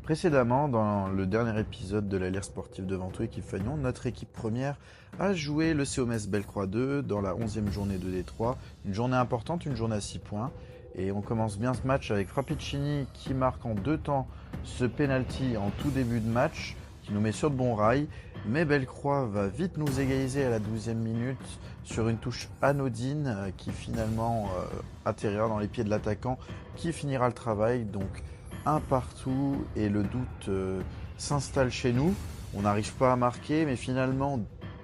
Précédemment, dans le dernier épisode de la Lire sportive de Ventoux équipe Fagnon, notre équipe première a joué le COMS Bellecroix 2 dans la 11e journée de Détroit. Une journée importante, une journée à 6 points. Et on commence bien ce match avec Frappicini qui marque en 2 temps ce penalty en tout début de match, qui nous met sur de bons rails. Mais Bellecroix va vite nous égaliser à la 12e minute sur une touche anodine qui finalement atterrira dans les pieds de l'attaquant qui finira le travail. Donc un partout et le doute s'installe chez nous. On n'arrive pas à marquer, mais finalement,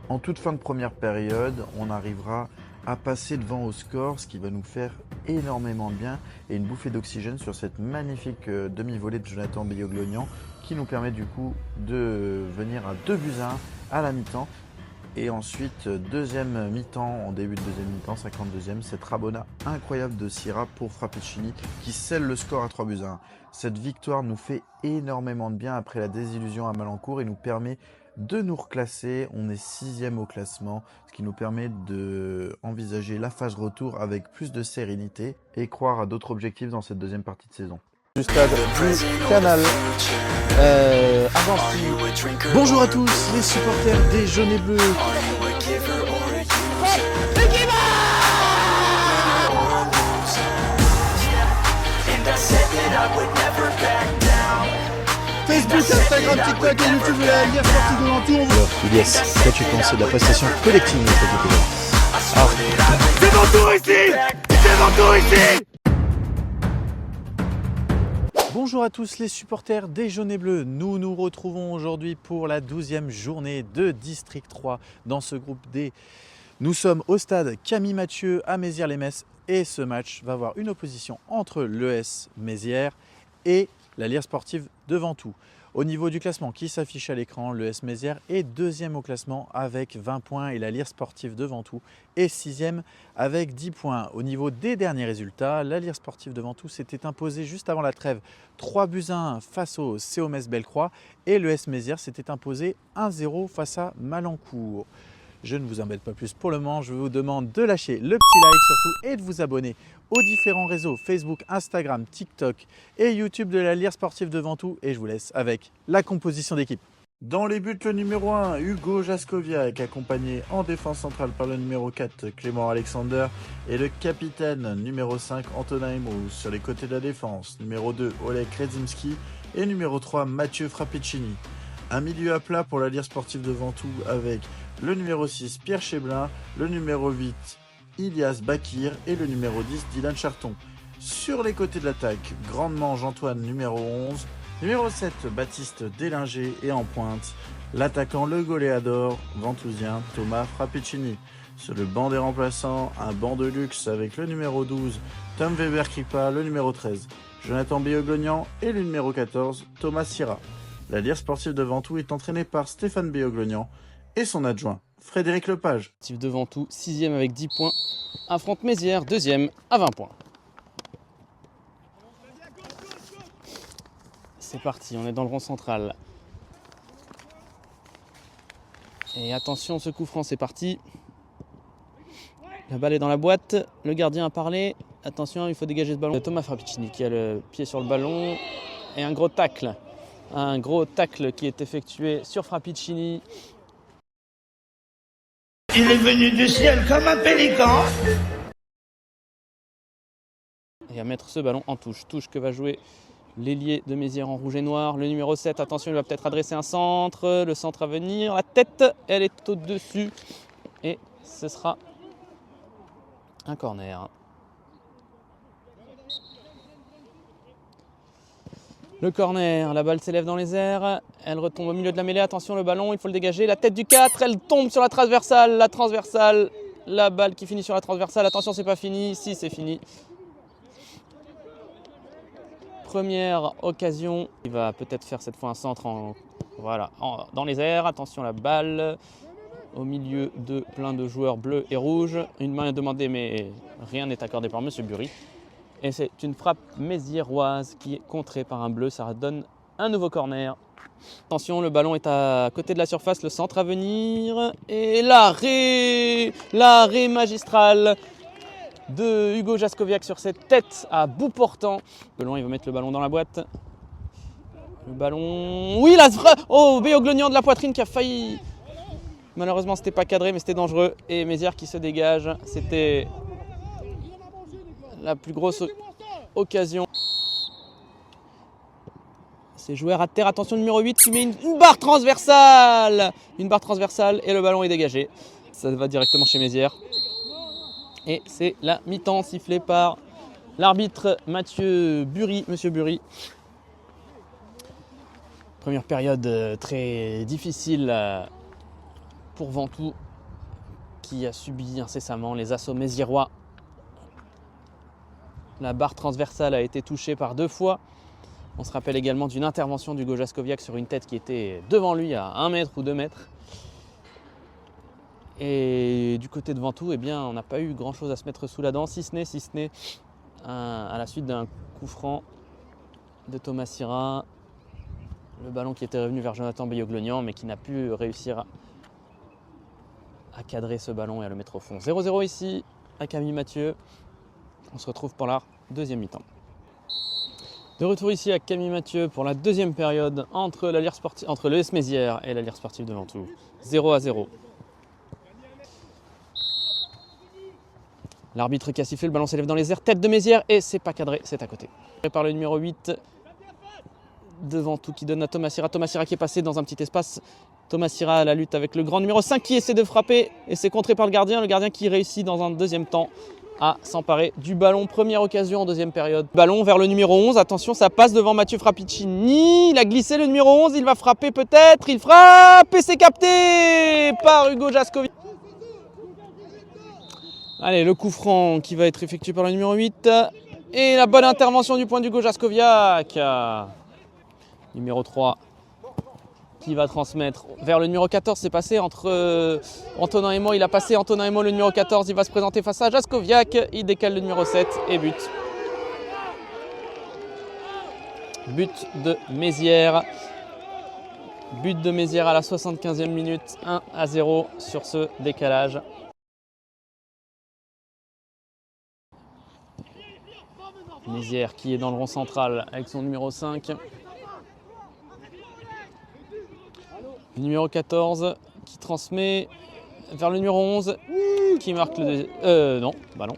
en toute fin de première période, on arrivera à passer devant au score, ce qui va nous faire énormément de bien et une bouffée d'oxygène sur cette magnifique demi-volée de Jonathan Bioglognan qui nous permet du coup de venir à 2-1 à la mi-temps. Et ensuite, deuxième mi-temps, en début de deuxième mi-temps, 52e, cette rabona incroyable de Sierra pour Frappicini qui scelle le score à 3-1. Cette victoire nous fait énormément de bien après la désillusion à Malencourt et nous permet de nous reclasser. On est 6e au classement, ce qui nous permet d'envisager la phase retour avec plus de sérénité et croire à d'autres objectifs dans cette deuxième partie de saison. Du stade du Canal Argentine. Bonjour à tous les supporters des jaunes et bleus. Facebook, Instagram, TikTok et YouTube de la Lire sportive de Ventoux. Alors, Ilias, qu'as-tu pensé de la prestation collective de notre équipe? C'est Ventoux ici! C'est Ventoux ici! Bonjour à tous les supporters des jaunes et bleus. Nous nous retrouvons aujourd'hui pour la 12e journée de District 3 dans ce groupe D. Nous sommes au stade Camille Mathieu à Mézières-les-Messes et ce match va avoir une opposition entre l'ES Mézières et la Lire sportive de Ventoux. Au niveau du classement qui s'affiche à l'écran, l'ES Mézières est 2e au classement avec 20 points et la Lire sportive de Ventoux est 6e avec 10 points. Au niveau des derniers résultats, la Lire sportive de Ventoux s'était imposée juste avant la trêve 3-1 face au COMS Bellecroix et l'ES Mézières s'était imposé 1-0 face à Malencourt. Je ne vous embête pas plus pour le moment, je vous demande de lâcher le petit like surtout et de vous abonner aux différents réseaux Facebook, Instagram, TikTok et YouTube de la Lire sportive de Ventoux et je vous laisse avec la composition d'équipe. Dans les buts, le numéro 1, Hugo Jaskowiak, accompagné en défense centrale par le numéro 4, Clément Alexander et le capitaine numéro 5, Antonin Imrous. Sur les côtés de la défense, numéro 2, Oleg Kredzimski et numéro 3, Mathieu Frappicini. Un milieu à plat pour la Lire sportive de Ventoux avec le numéro 6, Pierre Cheblin, le numéro 8, Ilias Bakir et le numéro 10, Dylan Charton. Sur les côtés de l'attaque, grandement Antoine, numéro 11, numéro 7, Baptiste Délinger et en pointe, l'attaquant le goléador ventousien Thomas Frappicini. Sur le banc des remplaçants, un banc de luxe avec le numéro 12, Tom Weber-Kripa, le numéro 13, Jonathan Bioglognan et le numéro 14, Thomas Sierra. La Lire sportive de Ventoux est entraînée par Stéphane Bioglognan et son adjoint, Frédéric Lepage. De Ventoux, 6e avec 10 points, affronte Mézières, 2e à 20 points. C'est parti, on est dans le rond central. Et attention, ce coup franc, c'est parti. La balle est dans la boîte, le gardien a parlé. Attention, il faut dégager ce ballon. Thomas Frappicini qui a le pied sur le ballon et un gros tacle. Un gros tacle qui est effectué sur Frappicini. Il est venu du ciel comme un pélican. Et à mettre ce ballon en touche. Touche que va jouer l'ailier de Mézières en rouge et noir. Le numéro 7, attention, il va peut-être adresser un centre. Le centre à venir. La tête, elle est au-dessus. Et ce sera un corner. Le corner, la balle s'élève dans les airs, elle retombe au milieu de la mêlée, attention le ballon, il faut le dégager, la tête du 4, elle tombe sur la transversale, la balle qui finit sur la transversale, attention c'est pas fini, si c'est fini. Première occasion, il va peut-être faire cette fois un centre dans les airs, attention la balle, au milieu de plein de joueurs bleus et rouges, une main est demandée mais rien n'est accordé par Monsieur Bury. Et c'est une frappe méziéroise qui est contrée par un bleu. Ça donne un nouveau corner. Attention, le ballon est à côté de la surface. Le centre à venir. Et l'arrêt magistral de Hugo Jaskowiak sur cette tête à bout portant. Belon, il va mettre le ballon dans la boîte. Le ballon... Oui, la frappe. Oh, Béoglonian de la poitrine qui a failli... Malheureusement, c'était pas cadré, mais c'était dangereux. Et Mézières qui se dégage. C'était la plus grosse occasion. C'est joueur à terre. Attention, numéro 8 qui met une barre transversale. Une barre transversale et le ballon est dégagé. Ça va directement chez Mézières. Et c'est la mi-temps sifflée par l'arbitre Mathieu Bury, Monsieur Bury. Première période très difficile pour Ventoux qui a subi incessamment les assauts méziérois. La barre transversale a été touchée par 2 fois. On se rappelle également d'une intervention d'Hugo Jaskowiak sur une tête qui était devant lui à 1 mètre ou 2 mètres. Et du côté de Ventoux, eh bien, on n'a pas eu grand chose à se mettre sous la dent, si ce n'est à la suite d'un coup franc de Thomas Sira. Le ballon qui était revenu vers Jonathan Béoglonian, mais qui n'a pu réussir à cadrer ce ballon et à le mettre au fond. 0-0 ici à Camille Mathieu. On se retrouve pour la deuxième mi-temps. De retour ici à Camille Mathieu pour la deuxième période entre l'ES Mézières et la Lire Sportive de Ventoux. 0-0. L'arbitre qui a sifflé, le ballon s'élève dans les airs, tête de Mézières et c'est pas cadré, c'est à côté. Par le numéro 8 de Ventoux qui donne à Thomas Sira. Thomas Sira qui est passé dans un petit espace. Thomas Sira à la lutte avec le grand numéro 5 qui essaie de frapper et c'est contré par le gardien. Le gardien qui réussit dans un deuxième temps à s'emparer du ballon. Première occasion en deuxième période. Ballon vers le numéro 11. Attention, ça passe devant Mathieu Frappicini. Il a glissé le numéro 11. Il va frapper peut-être. Il frappe et c'est capté par Hugo Jaskowiak. Allez, le coup franc qui va être effectué par le numéro 8. Et la bonne intervention du point d'Hugo Jaskowiak. Numéro 3 qui va transmettre vers le numéro 14. C'est passé entre Antonin et moi. Il a passé Antonin et moi le numéro 14. Il va se présenter face à Jaskowiak. Il décale le numéro 7 et but. But de Mézières. But de Mézières à la 75e minute. 1-0 sur ce décalage. Mézières qui est dans le rond central avec son numéro 5. Le numéro 14 qui transmet vers le numéro 11 qui marque le... non, bah non.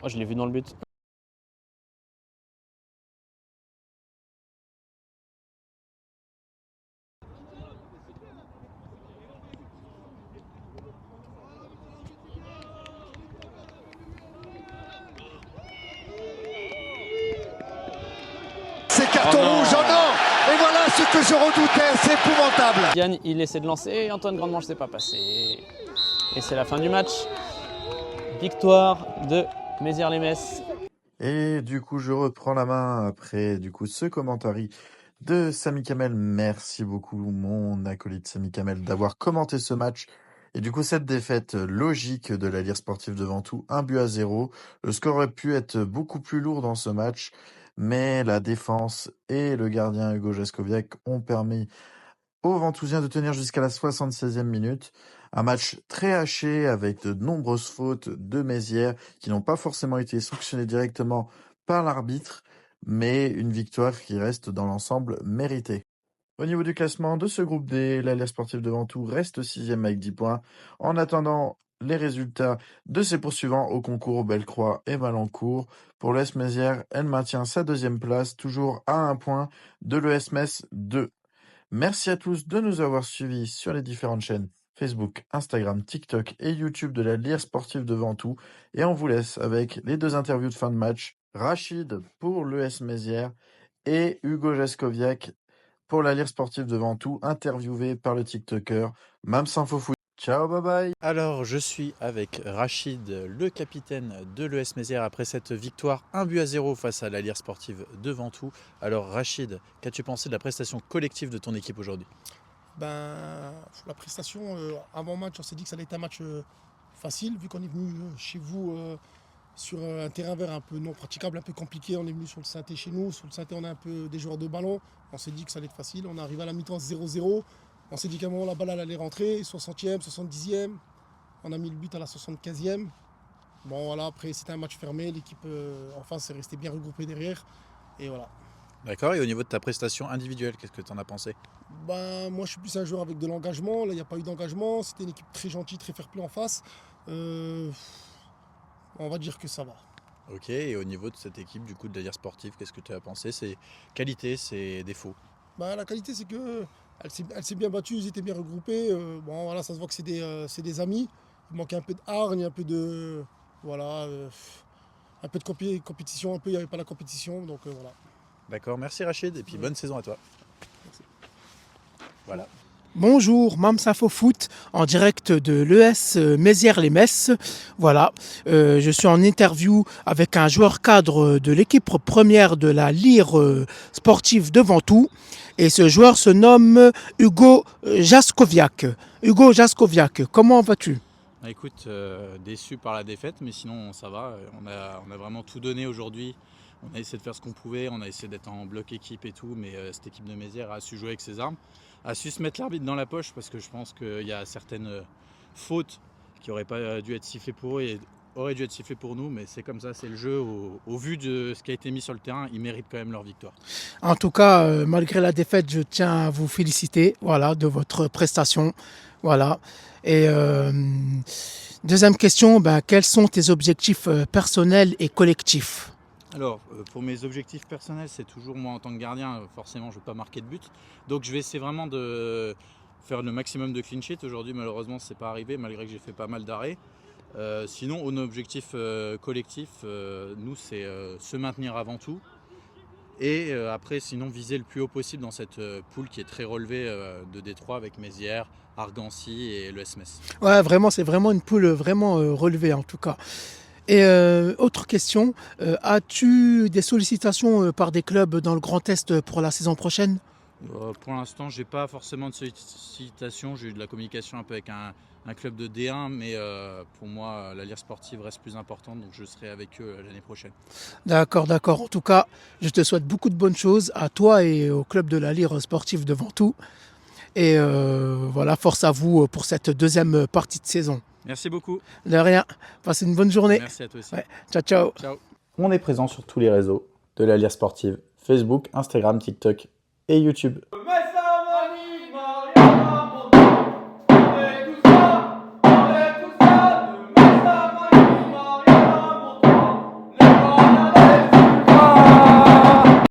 Oh, je l'ai vu dans le but. C'est carton rouge, oh non! Et voilà ce que je redoutais, c'est épouvantable. Yann, il essaie de lancer et Antoine Grandmanche s'est pas passé. Et c'est la fin du match. Victoire de Mézières-les-Messes. Et du coup, je reprends la main après ce commentary de Samy Kamel. Merci beaucoup, mon acolyte Samy Kamel, d'avoir commenté ce match. Et du coup, cette défaite logique de la Lire Sportive de Ventoux, 1-0. Le score aurait pu être beaucoup plus lourd dans ce match, mais la défense et le gardien Hugo Jaskowiak ont permis aux Ventousiens de tenir jusqu'à la 76e minute. Un match très haché avec de nombreuses fautes de Mézières qui n'ont pas forcément été sanctionnées directement par l'arbitre, mais une victoire qui reste dans l'ensemble méritée. Au niveau du classement de ce groupe D, la Lire Sportive de Ventoux reste 6e avec 10 points. En attendant les résultats de ses poursuivants au concours Bellecroix et Malancourt, pour l'ES Mézières, elle maintient sa 2e place, toujours à 1 point de l'ES Metz 2. Merci à tous de nous avoir suivis sur les différentes chaînes Facebook, Instagram, TikTok et YouTube de la Lire Sportive de Ventoux. Et on vous laisse avec les 2 interviews de fin de match. Rachid pour l'ES Mézières et Hugo Jaskowiak pour la Lire Sportive de Ventoux, interviewé par le TikToker Mamsinfofoot. Ciao, bye bye. Alors, je suis avec Rachid, le capitaine de l'ES Mézières, après cette victoire 1-0 face à la Lire Sportive de Ventoux. Alors, Rachid, qu'as-tu pensé de la prestation collective de ton équipe aujourd'hui ? La prestation, avant match, on s'est dit que ça allait être un match facile, vu qu'on est venu chez vous sur un terrain vert un peu non praticable, un peu compliqué. On est venu sur le synthé chez nous. Sur le synthé, on a un peu des joueurs de ballon. On s'est dit que ça allait être facile. On est arrivé à la mi-temps 0-0. On s'est dit qu'à un moment, la balle allait rentrer. 60e, 70e. On a mis le but à la 75e. Bon, voilà, après, c'était un match fermé. L'équipe en face est restée bien regroupée derrière. Et voilà. D'accord, et au niveau de ta prestation individuelle, qu'est-ce que tu en as pensé? Ben, moi, je suis plus un joueur avec de l'engagement. Là, il n'y a pas eu d'engagement. C'était une équipe très gentille, très fair-play en face. Euh, on va dire que ça va. Ok, et au niveau de cette équipe du coup de la Lire sportive, qu'est-ce que tu as pensé? Ses qualités, ses défauts? Ben, la qualité, c'est que elle s'est bien battue, ils étaient bien regroupés. Bon, voilà, ça se voit que c'est des amis. Il manquait un peu de hargne, un peu de. Voilà. Un peu de compétition, un peu, il n'y avait pas la compétition. Donc voilà. D'accord, merci Rachid, et puis bonne saison à toi. Voilà. Bonjour, Mamsa Foot en direct de l'ES Mézières-les-Messes. Voilà, je suis en interview avec un joueur cadre de l'équipe première de la Lire sportive de Ventoux. Et ce joueur se nomme Hugo Jaskowiak. Hugo Jaskowiak, comment vas-tu? Écoute, déçu par la défaite, mais sinon ça va. On a vraiment tout donné aujourd'hui. On a essayé de faire ce qu'on pouvait, on a essayé d'être en bloc équipe et tout, mais cette équipe de Mézières a su jouer avec ses armes, a su se mettre l'arbitre dans la poche parce que je pense qu'il y a certaines fautes qui n'auraient pas dû être sifflées pour eux et auraient dû être sifflées pour nous, mais c'est comme ça, c'est le jeu. Au vu de ce qui a été mis sur le terrain, ils méritent quand même leur victoire. En tout cas, malgré la défaite, je tiens à vous féliciter, voilà, de votre prestation. Voilà. Et deuxième question, quels sont tes objectifs personnels et collectifs? Alors, pour mes objectifs personnels, c'est toujours moi en tant que gardien, forcément je ne veux pas marquer de but. Donc je vais essayer vraiment de faire le maximum de clean sheet. Aujourd'hui malheureusement ce n'est pas arrivé malgré que j'ai fait pas mal d'arrêts. Sinon, nos objectifs collectifs, nous c'est se maintenir avant tout. Et après sinon viser le plus haut possible dans cette poule qui est très relevée de Détroit avec Mézières, Argancy et le SMS. Ouais, vraiment, c'est vraiment une poule vraiment relevée en tout cas. Et autre question, as-tu des sollicitations par des clubs dans le Grand Est pour la saison prochaine? Pour l'instant, j'ai pas forcément de sollicitation. J'ai eu de la communication un peu avec un club de D1, mais pour moi, la Lire sportive reste plus importante, donc je serai avec eux l'année prochaine. D'accord, d'accord. En tout cas, je te souhaite beaucoup de bonnes choses à toi et au club de la Lire sportive de Ventoux. Et voilà, force à vous pour cette deuxième partie de saison. Merci beaucoup. De rien. Passez une bonne journée. Merci à toi aussi. Ouais. Ciao, ciao. Ciao. On est présent sur tous les réseaux de la Lire sportive, Facebook, Instagram, TikTok et YouTube.